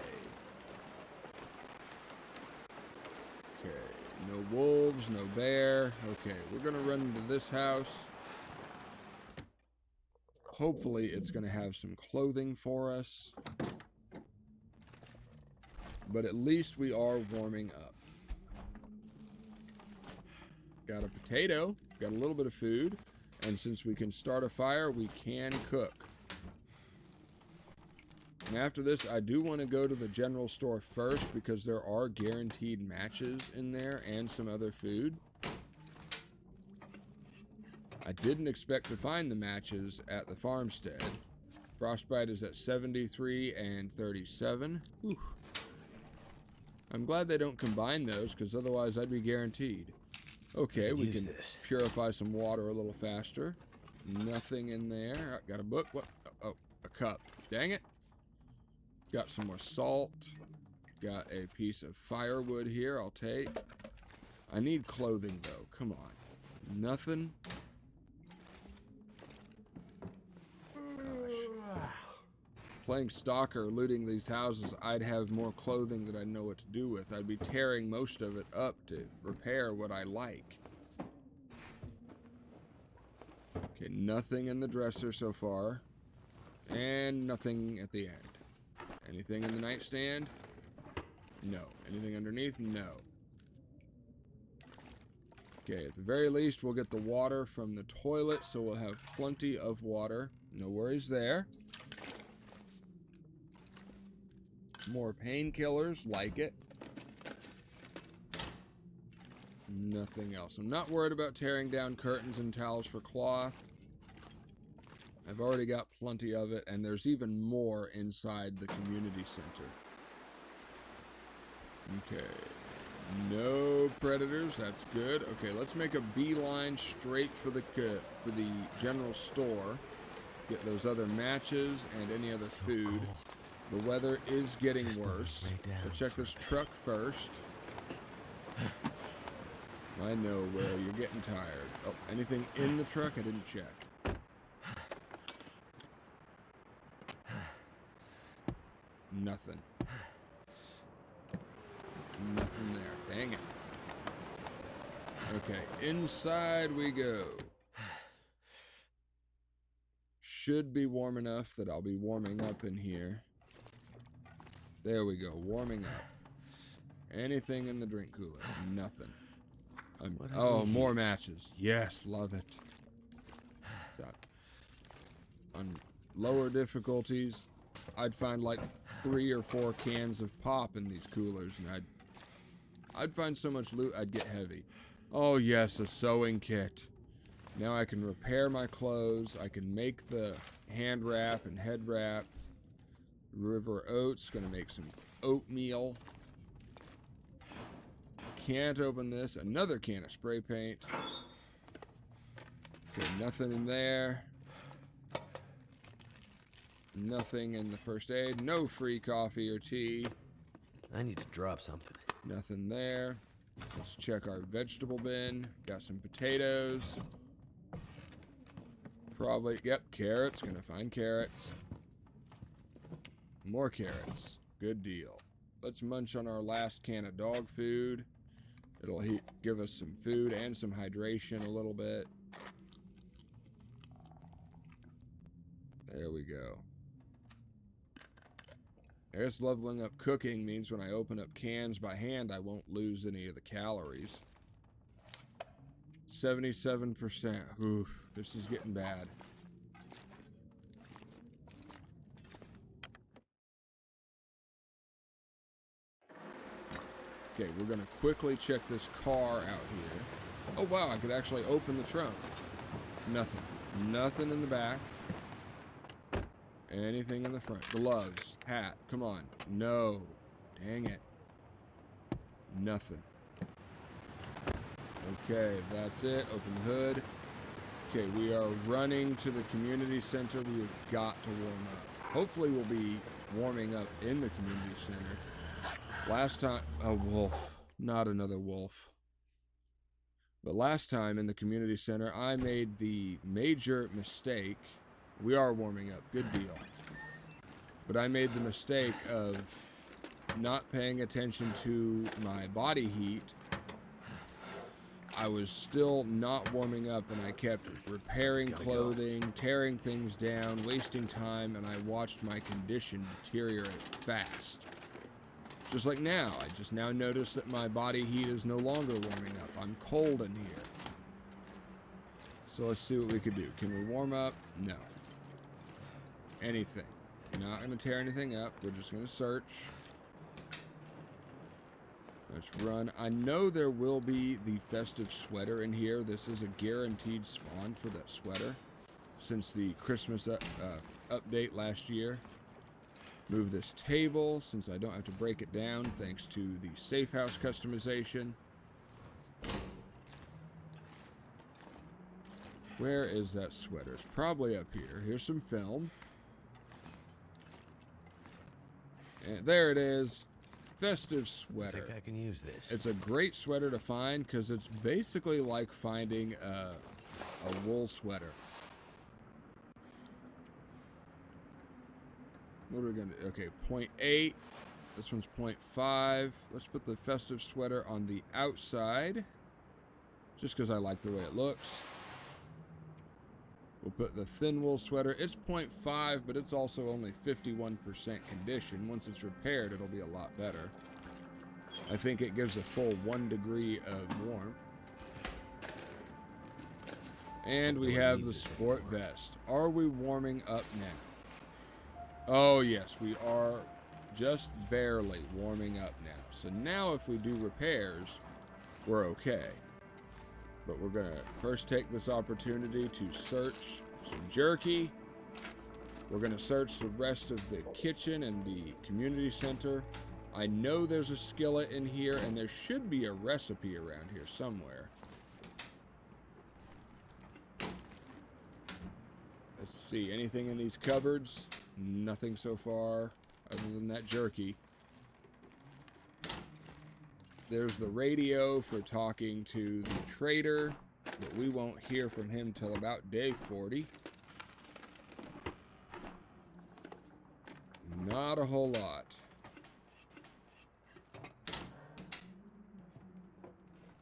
Okay, no wolves, no bear. Okay, we're gonna run into this house. Hopefully it's going to have some clothing for us. But at least we are warming up. Got a potato, got a little bit of food, and since we can start a fire, we can cook. And after this, I do want to go to the general store first because there are guaranteed matches in there and some other food. I didn't expect to find the matches at the Farmstead. Frostbite is at 73 and 37. Whew. I'm glad they don't combine those because otherwise I'd be guaranteed. Okay, we can purify some water a little faster. Nothing in there. Got a book. What? Oh, a cup. Dang it. Got some more salt. Got a piece of firewood here I'll take. I need clothing though. Come on. Nothing. Playing stalker, looting these houses, I'd have more clothing that I know what to do with. I'd be tearing most of it up to repair what I like. Okay, nothing in the dresser so far. And nothing at the end. Anything in the nightstand? No. Anything underneath? No. Okay, at the very least, we'll get the water from the toilet, so we'll have plenty of water. No worries there. More painkillers, like it. Nothing else. I'm not worried about tearing down curtains and towels for cloth. I've already got plenty of it, and there's even more inside the community center. Okay. No predators, that's good. Okay, let's make a beeline straight for the general store. Get those other matches and any other food. Cool. The weather is getting worse. We'll check this truck first. I know, Will, you're getting tired. Oh, anything in the truck? I didn't check. Nothing. Nothing there. Dang it. Okay, inside we go. Should be warm enough that I'll be warming up in here. There we go, warming up. Anything in the drink cooler? Nothing. Oh, more matches. Yes, love it. So, on lower difficulties, I'd find like 3 or 4 cans of pop in these coolers, and I'd find so much loot I'd get heavy. Oh yes, a sewing kit. Now I can repair my clothes. I can make the hand wrap and head wrap. River oats, gonna make some oatmeal. Can't open this. Another can of spray paint. Okay, nothing in there. Nothing in the first aid. No free coffee or tea. I need to drop something. Nothing there. Let's check our vegetable bin. Got some potatoes. Probably, yep, carrots. Gonna find carrots. More carrots. Good deal. Let's munch on our last can of dog food. It'll give us some food and some hydration a little bit. There we go. I guess leveling up cooking means when I open up cans by hand, I won't lose any of the calories. 77%. Oof, this is getting bad. Okay, we're going to quickly check this car out here. Oh, wow, I could actually open the trunk. Nothing. Nothing in the back. Anything in the front. Gloves. Hat. Come on. No. Dang it. Nothing. Okay, that's it. Open the hood. Okay, we are running to the community center. We have got to warm up. Hopefully we'll be warming up in the community center. Last time, a wolf, not another wolf. But last time in the community center, I made the major mistake. We are warming up, good deal. But I made the mistake of not paying attention to my body heat I was still not warming up, and I kept repairing clothing, tearing things down, wasting time, and I watched my condition deteriorate fast. Just like now, I just now noticed that my body heat is no longer warming up. I'm cold in here. So let's see what we could do. Can we warm up? No. Anything. Not going to tear anything up. We're just going to search. Let's run. I know there will be the festive sweater in here. This is a guaranteed spawn for that sweater since the Christmas update last year. Move this table since I don't have to break it down thanks to the safe house customization. Where is that sweater? It's probably up here. Here's some film. And there it is. Festive sweater. I think I can use this. It's a great sweater to find because it's basically like finding a wool sweater. What are we going to do? Okay, 0.8. This one's 0.5. Let's put the festive sweater on the outside just because I like the way it looks. We'll put the thin wool sweater. It's 0.5, but it's also only 51% condition. Once it's repaired, it'll be a lot better. I think it gives a full 1 degree of warmth. And we have the sport vest. Are we warming up now? Oh, yes, we are just barely warming up now. So now if we do repairs, we're okay. But we're going to first take this opportunity to search some jerky. We're going to search the rest of the kitchen and the community center. I know there's a skillet in here, and there should be a recipe around here somewhere. Let's see, anything in these cupboards? Nothing so far, other than that jerky. There's the radio for talking to the trader, but we won't hear from him till about day 40. Not a whole lot.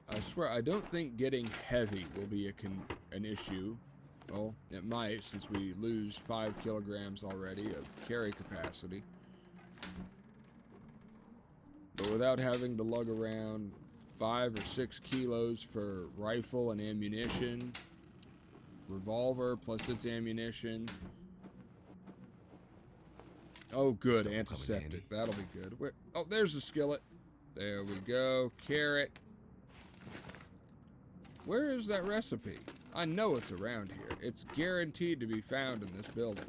I swear, I don't think getting heavy will be an issue. Well, it might, since we lose 5 kilograms already of carry capacity. But without having to lug around 5 or 6 kilos for rifle and ammunition, revolver plus its ammunition. Oh, good, antiseptic. That'll be good. Oh, there's the skillet. There we go. Carrot. Where is that recipe? I know it's around here. It's guaranteed to be found in this building.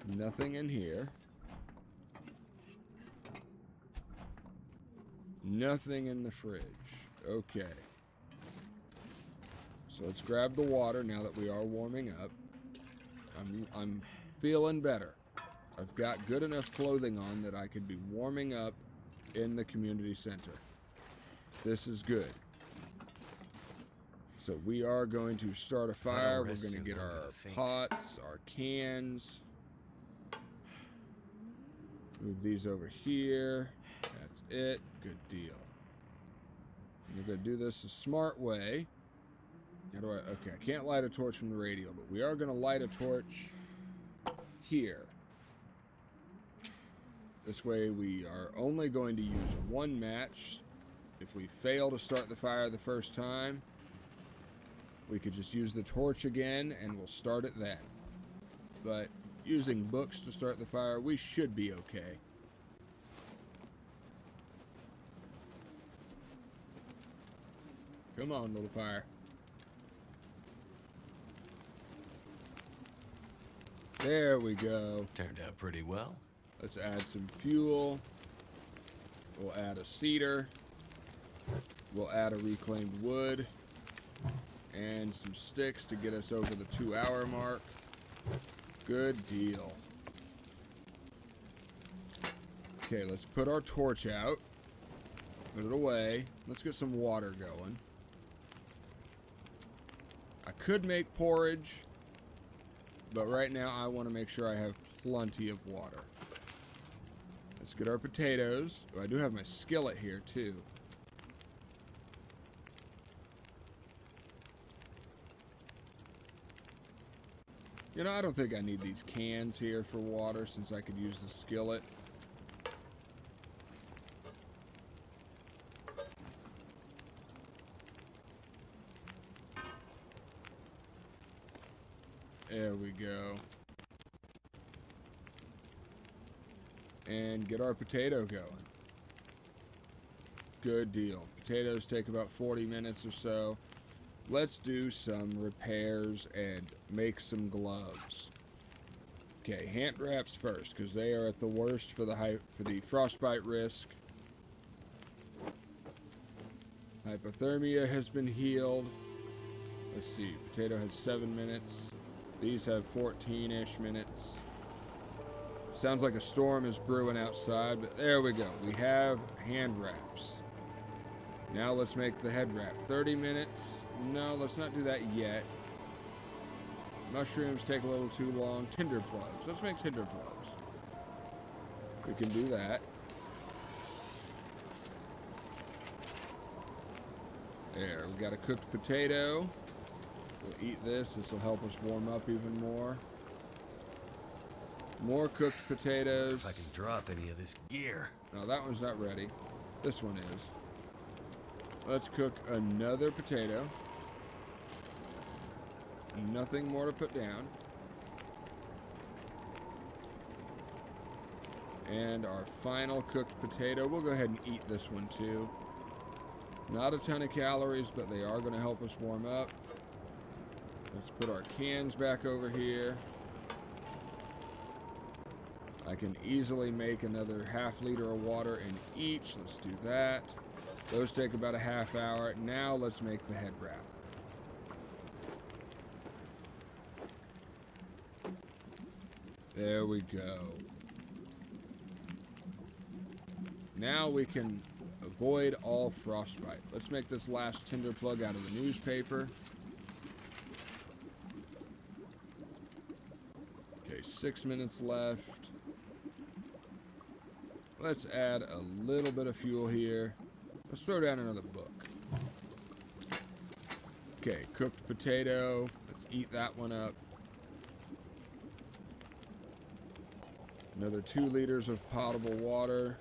Nothing in here. Nothing in the fridge. Okay. So let's grab the water now that we are warming up. I'm feeling better. I've got good enough clothing on that I could be warming up in the community center. This is good. So we are going to start a fire. We're going to get our pots, our cans. Move these over here. That's it. Good deal. We're going to do this a smart way. How do I... Okay, I can't light a torch from the radio, but we are going to light a torch here. This way we are only going to use one match. If we fail to start the fire the first time, we could just use the torch again and we'll start it then. But using books to start the fire, we should be okay. Come on, little fire. There we go. Turned out pretty well. Let's add some fuel. We'll add a cedar. We'll add a reclaimed wood. And some sticks to get us over the 2-hour mark. Good deal. Okay, let's put our torch out. Put it away. Let's get some water going. I could make porridge, but right now I want to make sure I have plenty of water. Let's get our potatoes. Oh, I do have my skillet here too. You know, I don't think I need these cans here for water since I could use the skillet. There we go. And get our potato going. Good deal. Potatoes take about 40 minutes or so. Let's do some repairs and make some gloves. Okay, hand wraps first, because they are at the worst for the frostbite risk. Hypothermia has been healed. Let's see, potato has 7 minutes. These have 14-ish minutes. Sounds like a storm is brewing outside, but there we go. We have hand wraps. Now let's make the head wrap. 30 minutes. No, let's not do that yet. Mushrooms take a little too long. Tinder plugs. Let's make tinder plugs. We can do that. There, we got a cooked potato. We'll eat this. This will help us warm up even more. More cooked potatoes. If I can drop any of this gear. No, that one's not ready. This one is. Let's cook another potato. Nothing more to put down. And our final cooked potato. We'll go ahead and eat this one too. Not a ton of calories, but they are going to help us warm up. Let's put our cans back over here. I can easily make another ½ liter of water in each. Let's do that. Those take about a half hour. Now let's make the head wrap. There we go. Now we can avoid all frostbite. Let's make this last tinder plug out of the newspaper. Okay, 6 minutes left. Let's add a little bit of fuel here. Let's throw down another book. Okay, cooked potato. Let's eat that one up. Another 2 liters of potable water.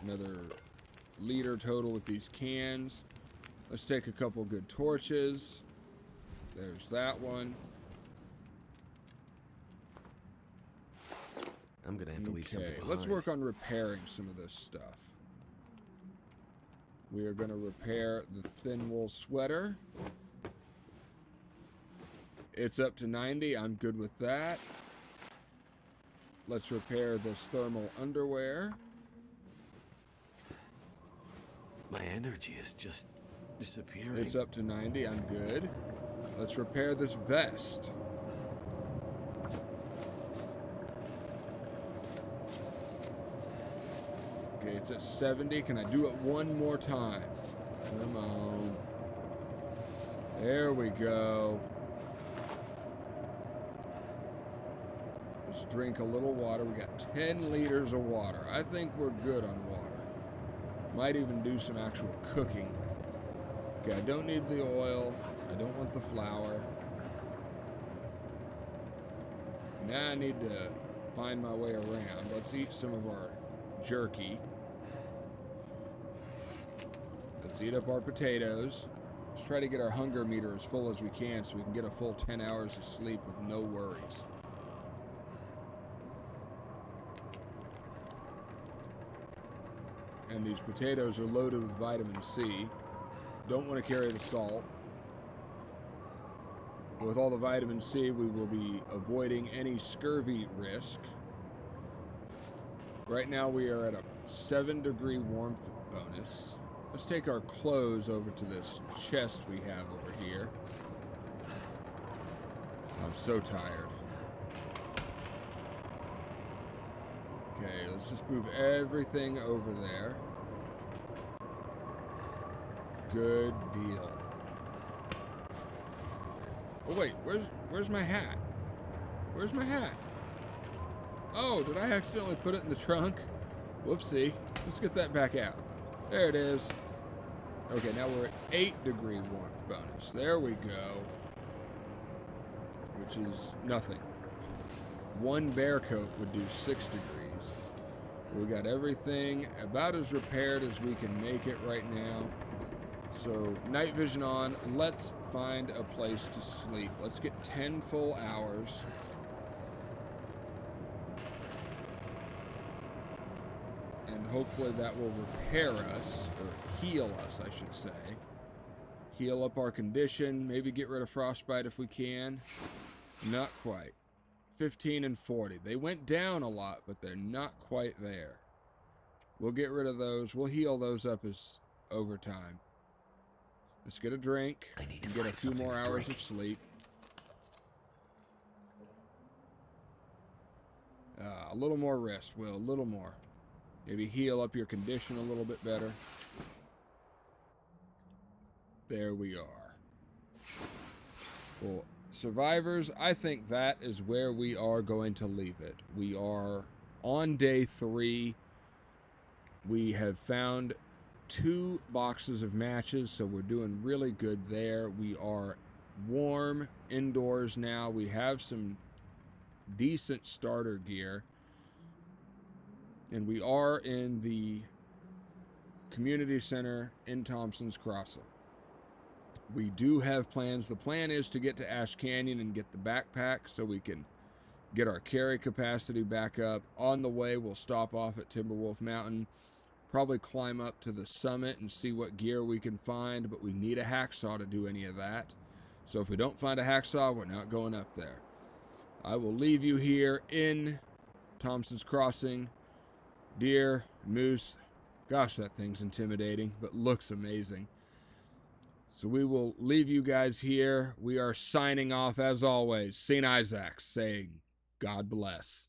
Another liter total with these cans. Let's take a couple good torches. There's that one. I'm gonna have to leave something behind. Let's work on repairing some of this stuff. We are going to repair the thin wool sweater. It's up to 90. I'm good with that. Let's repair this thermal underwear. My energy is just disappearing. It's up to 90. I'm good. Let's repair this vest. Okay, it's at 70. Can I do it one more time? Come on. There we go. Let's drink a little water. We got 10 liters of water. I think we're good on water. Might even do some actual cooking with it. Okay, I don't need the oil. I don't want the flour. Now I need to find my way around. Let's eat some of our jerky. Let's eat up our potatoes. Let's try to get our hunger meter as full as we can so we can get a full 10 hours of sleep with no worries. And these potatoes are loaded with vitamin C. Don't want to carry the salt. With all the vitamin C, we will be avoiding any scurvy risk. Right now we are at a 7-degree warmth bonus. Let's take our clothes over to this chest we have over here. I'm so tired. Okay, let's just move everything over there. Good deal. Oh wait, where's my hat? Where's my hat? Oh, did I accidentally put it in the trunk? Whoopsie. Let's get that back out. There it is. Okay, now we're at 8-degree warmth bonus. There we go. Which is nothing. One bear coat would do 6 degrees. We got everything about as repaired as we can make it right now. So night vision on. Let's find a place to sleep. Let's get 10 full hours. And hopefully that will repair us, or heal us, I should say. Heal up our condition, maybe get rid of frostbite if we can. Not quite. 15 and 40. They went down a lot, but they're not quite there. We'll get rid of those. We'll heal those up as over time. Let's get a drink. I need to get a few more hours of sleep. A little more rest, Will. A little more. Maybe heal up your condition a little bit better. There we are. Well, survivors, I think that is where we are going to leave it. We are on day 3. We have found 2 boxes of matches, so we're doing really good there. We are warm indoors now. We have some decent starter gear. And we are in the community center in Thompson's Crossing. We do have plans. The plan is to get to Ash Canyon and get the backpack so we can get our carry capacity back up. On the way, we'll stop off at Timberwolf Mountain, probably climb up to the summit and see what gear we can find, but we need a hacksaw to do any of that. So if we don't find a hacksaw, we're not going up there. I will leave you here in Thompson's Crossing. Deer, moose, gosh, that thing's intimidating, but looks amazing. So we will leave you guys here. We are signing off as always. St. Izax saying, God bless.